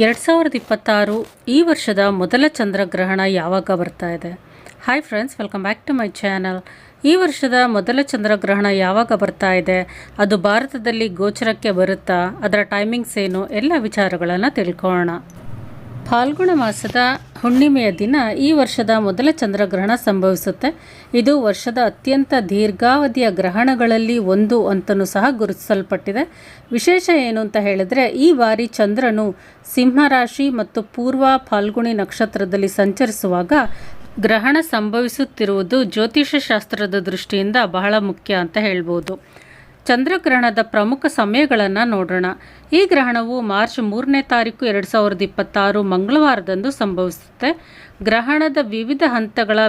2026 ಈ ವರ್ಷದ ಮೊದಲ ಚಂದ್ರಗ್ರಹಣ ಯಾವಾಗ ಬರ್ತಾ ಇದೆ? Hi friends, welcome back to my channel. ಈ ವರ್ಷದ ಮೊದಲ ಚಂದ್ರಗ್ರಹಣ ಯಾವಾಗ ಬರ್ತಾ ಇದೆ, ಅದು ಭಾರತದಲ್ಲಿ ಗೋಚರಕ್ಕೆ ಬರುತ್ತಾ, ಅದರ ಟೈಮಿಂಗ್ಸ್ ಏನು, ಎಲ್ಲ ವಿಚಾರಗಳನ್ನು ತಿಳ್ಕೊಳ್ಳೋಣ. ಫಾಲ್ಗುಣ ಮಾಸದ ಹುಣ್ಣಿಮೆಯ ದಿನ ಈ ವರ್ಷದ ಮೊದಲ ಚಂದ್ರಗ್ರಹಣ ಸಂಭವಿಸುತ್ತೆ. ಇದು ವರ್ಷದ ಅತ್ಯಂತ ದೀರ್ಘಾವಧಿಯ ಗ್ರಹಣಗಳಲ್ಲಿ ಒಂದು ಅಂತಲೂ ಸಹ ಗುರುತಿಸಲ್ಪಟ್ಟಿದೆ. ವಿಶೇಷ ಏನು ಅಂತ ಹೇಳಿದ್ರೆ, ಈ ಬಾರಿ ಚಂದ್ರನು ಸಿಂಹರಾಶಿ ಮತ್ತು ಪೂರ್ವ ಫಾಲ್ಗುಣಿ ನಕ್ಷತ್ರದಲ್ಲಿ ಸಂಚರಿಸುವಾಗ ಗ್ರಹಣ ಸಂಭವಿಸುತ್ತಿರುವುದು ಜ್ಯೋತಿಷ್ಯ ಶಾಸ್ತ್ರದ ದೃಷ್ಟಿಯಿಂದ ಬಹಳ ಮುಖ್ಯ ಅಂತ ಹೇಳ್ಬೋದು. ಚಂದ್ರಗ್ರಹಣದ ಪ್ರಮುಖ ಸಮಯಗಳನ್ನು ನೋಡೋಣ. ಈ ಗ್ರಹಣವು ಮಾರ್ಚ್ 3ನೇ ತಾರೀಕು 2026 ಮಂಗಳವಾರದಂದು ಸಂಭವಿಸುತ್ತೆ. ಗ್ರಹಣದ ವಿವಿಧ ಹಂತಗಳ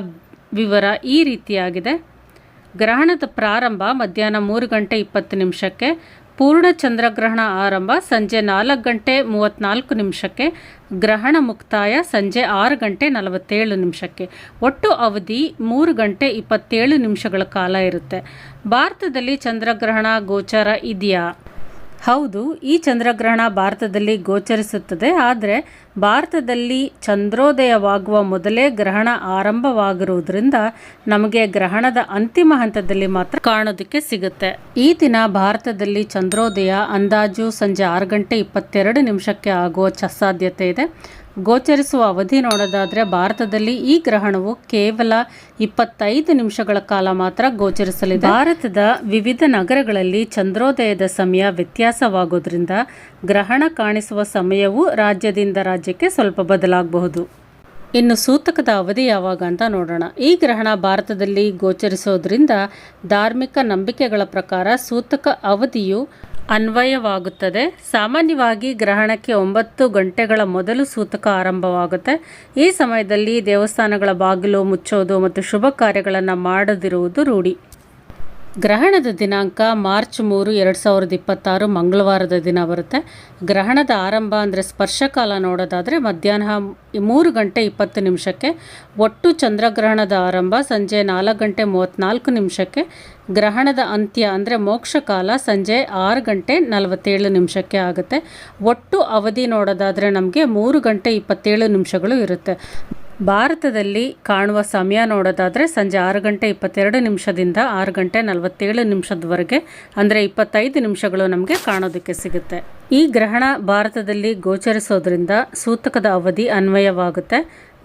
ವಿವರ ಈ ರೀತಿಯಾಗಿದೆ. ಗ್ರಹಣದ ಪ್ರಾರಂಭ ಮಧ್ಯಾಹ್ನ 3:20 ಪೂರ್ಣ ಚಂದ್ರಗ್ರಹಣ ಆರಂಭ ಸಂಜೆ 4:34 ಗ್ರಹಣ ಮುಕ್ತಾಯ ಸಂಜೆ 6:47 ಒಟ್ಟು ಅವಧಿ 3:27 ಕಾಲ ಇರುತ್ತೆ. ಭಾರತದಲ್ಲಿ ಚಂದ್ರಗ್ರಹಣ ಗೋಚರ ಇದೆಯಾ? ಹೌದು, ಈ ಚಂದ್ರಗ್ರಹಣ ಭಾರತದಲ್ಲಿ ಗೋಚರಿಸುತ್ತದೆ. ಆದರೆ ಭಾರತದಲ್ಲಿ ಚಂದ್ರೋದಯವಾಗುವ ಮೊದಲೇ ಗ್ರಹಣ ಆರಂಭವಾಗಿರುವುದರಿಂದ ನಮಗೆ ಗ್ರಹಣದ ಅಂತಿಮ ಹಂತದಲ್ಲಿ ಮಾತ್ರ ಕಾಣೋದಕ್ಕೆ ಸಿಗುತ್ತೆ. ಈ ದಿನ ಭಾರತದಲ್ಲಿ ಚಂದ್ರೋದಯ ಅಂದಾಜು ಸಂಜೆ 6:22 ಆಗುವ ಸಾಧ್ಯತೆ ಇದೆ. ಗೋಚರಿಸುವ ಅವಧಿ ನೋಡೋದಾದರೆ ಭಾರತದಲ್ಲಿ ಈ ಗ್ರಹಣವು ಕೇವಲ 25 ನಿಮಿಷಗಳ ಕಾಲ ಮಾತ್ರ ಗೋಚರಿಸಲಿದೆ. ಭಾರತದ ವಿವಿಧ ನಗರಗಳಲ್ಲಿ ಚಂದ್ರೋದಯದ ಸಮಯ ವ್ಯತ್ಯಾಸವಾಗೋದ್ರಿಂದ ಗ್ರಹಣ ಕಾಣಿಸುವ ಸಮಯವು ರಾಜ್ಯದಿಂದ ರಾಜ್ಯಕ್ಕೆ ಸ್ವಲ್ಪ ಬದಲಾಗಬಹುದು. ಇನ್ನು ಸೂತಕದ ಅವಧಿ ಯಾವಾಗ ಅಂತ ನೋಡೋಣ. ಈ ಗ್ರಹಣ ಭಾರತದಲ್ಲಿ ಗೋಚರಿಸೋದ್ರಿಂದ ಧಾರ್ಮಿಕ ನಂಬಿಕೆಗಳ ಪ್ರಕಾರ ಸೂತಕ ಅವಧಿಯು ಅನ್ವಯವಾಗುತ್ತದೆ. ಸಾಮಾನ್ಯವಾಗಿ ಗ್ರಹಣಕ್ಕೆ 9 ಗಂಟೆಗಳ ಮೊದಲು ಸೂತಕ ಆರಂಭವಾಗುತ್ತೆ. ಈ ಸಮಯದಲ್ಲಿ ದೇವಸ್ಥಾನಗಳ ಬಾಗಿಲು ಮುಚ್ಚೋದು ಮತ್ತು ಶುಭ ಕಾರ್ಯಗಳನ್ನು ಮಾಡದಿರುವುದು ರೂಢಿ. ಗ್ರಹಣದ ದಿನಾಂಕ ಮಾರ್ಚ್ 3, 2026 ಮಂಗಳವಾರದ ದಿನ ಬರುತ್ತೆ. ಗ್ರಹಣದ ಆರಂಭ ಅಂದರೆ ಸ್ಪರ್ಶಕಾಲ ನೋಡೋದಾದರೆ ಮಧ್ಯಾಹ್ನ 3:20 ಒಟ್ಟು ಚಂದ್ರಗ್ರಹಣದ ಆರಂಭ ಸಂಜೆ 4:34 ಗ್ರಹಣದ ಅಂತ್ಯ ಅಂದರೆ ಮೋಕ್ಷಕಾಲ ಸಂಜೆ 6:47 ಆಗುತ್ತೆ. ಒಟ್ಟು ಅವಧಿ ನೋಡೋದಾದರೆ ನಮಗೆ 3:27 ಇರುತ್ತೆ. ಭಾರತದಲ್ಲಿ ಕಾಣುವ ಸಮಯ ನೋಡೋದಾದರೆ ಸಂಜೆ 6:22 6:47 ಅಂದರೆ 25 ನಿಮಿಷಗಳು ನಮಗೆ ಕಾಣೋದಕ್ಕೆ ಸಿಗುತ್ತೆ. ಈ ಗ್ರಹಣ ಭಾರತದಲ್ಲಿ ಗೋಚರಿಸೋದ್ರಿಂದ ಸೂತಕದ ಅವಧಿ ಅನ್ವಯವಾಗುತ್ತೆ.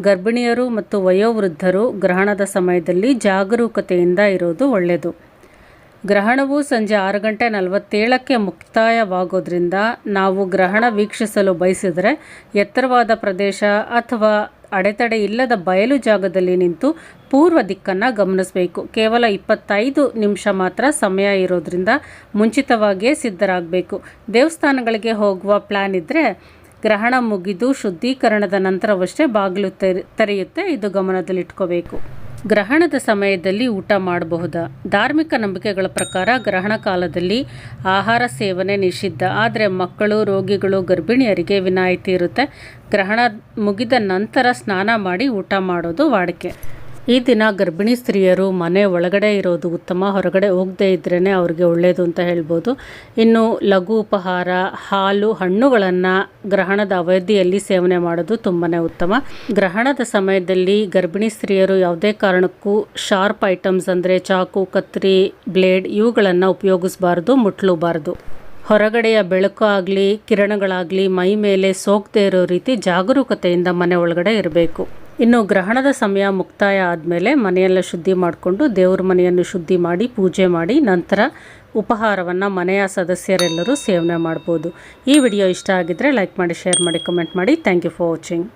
ಗರ್ಭಿಣಿಯರು ಮತ್ತು ವಯೋವೃದ್ಧರು ಗ್ರಹಣದ ಸಮಯದಲ್ಲಿ ಜಾಗರೂಕತೆಯಿಂದ ಇರೋದು ಒಳ್ಳೆಯದು. ಗ್ರಹಣವು ಸಂಜೆ 6:47 ಮುಕ್ತಾಯವಾಗೋದ್ರಿಂದ ನಾವು ಗ್ರಹಣ ವೀಕ್ಷಿಸಲು ಬಯಸಿದರೆ ಎತ್ತರವಾದ ಪ್ರದೇಶ ಅಥವಾ ಅಡೆತಡೆ ಇಲ್ಲದ ಬಯಲು ಜಾಗದಲ್ಲಿ ನಿಂತು ಪೂರ್ವ ದಿಕ್ಕನ್ನು ಗಮನಿಸಬೇಕು. ಕೇವಲ 25 ನಿಮಿಷ ಮಾತ್ರ ಸಮಯ ಇರೋದ್ರಿಂದ ಮುಂಚಿತವಾಗಿಯೇ ಸಿದ್ಧರಾಗಬೇಕು. ದೇವಸ್ಥಾನಗಳಿಗೆ ಹೋಗುವ ಪ್ಲ್ಯಾನ್ ಇದ್ದರೆ ಗ್ರಹಣ ಮುಗಿದು ಶುದ್ಧೀಕರಣದ ನಂತರವಷ್ಟೇ ಬಾಗಿಲು ತೆರೆಯುತ್ತೆ. ಇದು ಗಮನದಲ್ಲಿಟ್ಕೋಬೇಕು. ಗ್ರಹಣದ ಸಮಯದಲ್ಲಿ ಊಟ ಮಾಡಬಹುದಾ? ಧಾರ್ಮಿಕ ನಂಬಿಕೆಗಳ ಪ್ರಕಾರ ಗ್ರಹಣ ಕಾಲದಲ್ಲಿ ಆಹಾರ ಸೇವನೆ ನಿಷಿದ್ಧ. ಆದರೆ ಮಕ್ಕಳು, ರೋಗಿಗಳು, ಗರ್ಭಿಣಿಯರಿಗೆ ವಿನಾಯಿತಿ ಇರುತ್ತೆ. ಗ್ರಹಣ ಮುಗಿದ ನಂತರ ಸ್ನಾನ ಮಾಡಿ ಊಟ ಮಾಡೋದು ವಾಡಿಕೆ. ಈ ದಿನ ಗರ್ಭಿಣಿ ಸ್ತ್ರೀಯರು ಮನೆ ಒಳಗಡೆ ಇರೋದು ಉತ್ತಮ. ಹೊರಗಡೆ ಹೋಗದೇ ಇದ್ರೇ ಅವ್ರಿಗೆ ಒಳ್ಳೆಯದು ಅಂತ ಹೇಳ್ಬೋದು. ಇನ್ನು ಲಘು ಉಪಹಾರ, ಹಾಲು, ಹಣ್ಣುಗಳನ್ನು ಗ್ರಹಣದ ಅವಧಿಯಲ್ಲಿ ಸೇವನೆ ಮಾಡೋದು ತುಂಬಾ ಉತ್ತಮ. ಗ್ರಹಣದ ಸಮಯದಲ್ಲಿ ಗರ್ಭಿಣಿ ಸ್ತ್ರೀಯರು ಯಾವುದೇ ಕಾರಣಕ್ಕೂ ಶಾರ್ಪ್ ಐಟಮ್ಸ್ ಅಂದರೆ ಚಾಕು, ಕತ್ತರಿ, ಬ್ಲೇಡ್ ಇವುಗಳನ್ನು ಉಪಯೋಗಿಸಬಾರ್ದು, ಮುಟ್ಲೂಬಾರ್ದು. ಹೊರಗಡೆಯ ಬೆಳಕು ಆಗಲಿ ಕಿರಣಗಳಾಗಲಿ ಮೈ ಮೇಲೆ ಸೋಕದೇ ಇರೋ ರೀತಿ ಜಾಗರೂಕತೆಯಿಂದ ಮನೆ ಒಳಗಡೆ ಇರಬೇಕು. ಇನ್ನು ಗ್ರಹಣದ ಸಮಯ ಮುಕ್ತಾಯ ಆದಮೇಲೆ ಮನೆಯೆಲ್ಲ ಶುದ್ಧಿ ಮಾಡಿಕೊಂಡು ದೇವ್ರ ಮನೆಯನ್ನು ಶುದ್ಧಿ ಮಾಡಿ ಪೂಜೆ ಮಾಡಿ ನಂತರ ಉಪಹಾರವನ್ನು ಮನೆಯ ಸದಸ್ಯರೆಲ್ಲರೂ ಸೇವನೆ ಮಾಡ್ಬೋದು. ಈ ವಿಡಿಯೋ ಇಷ್ಟ ಆಗಿದ್ದರೆ ಲೈಕ್ ಮಾಡಿ, ಶೇರ್ ಮಾಡಿ, ಕಮೆಂಟ್ ಮಾಡಿ. Thank you for watching.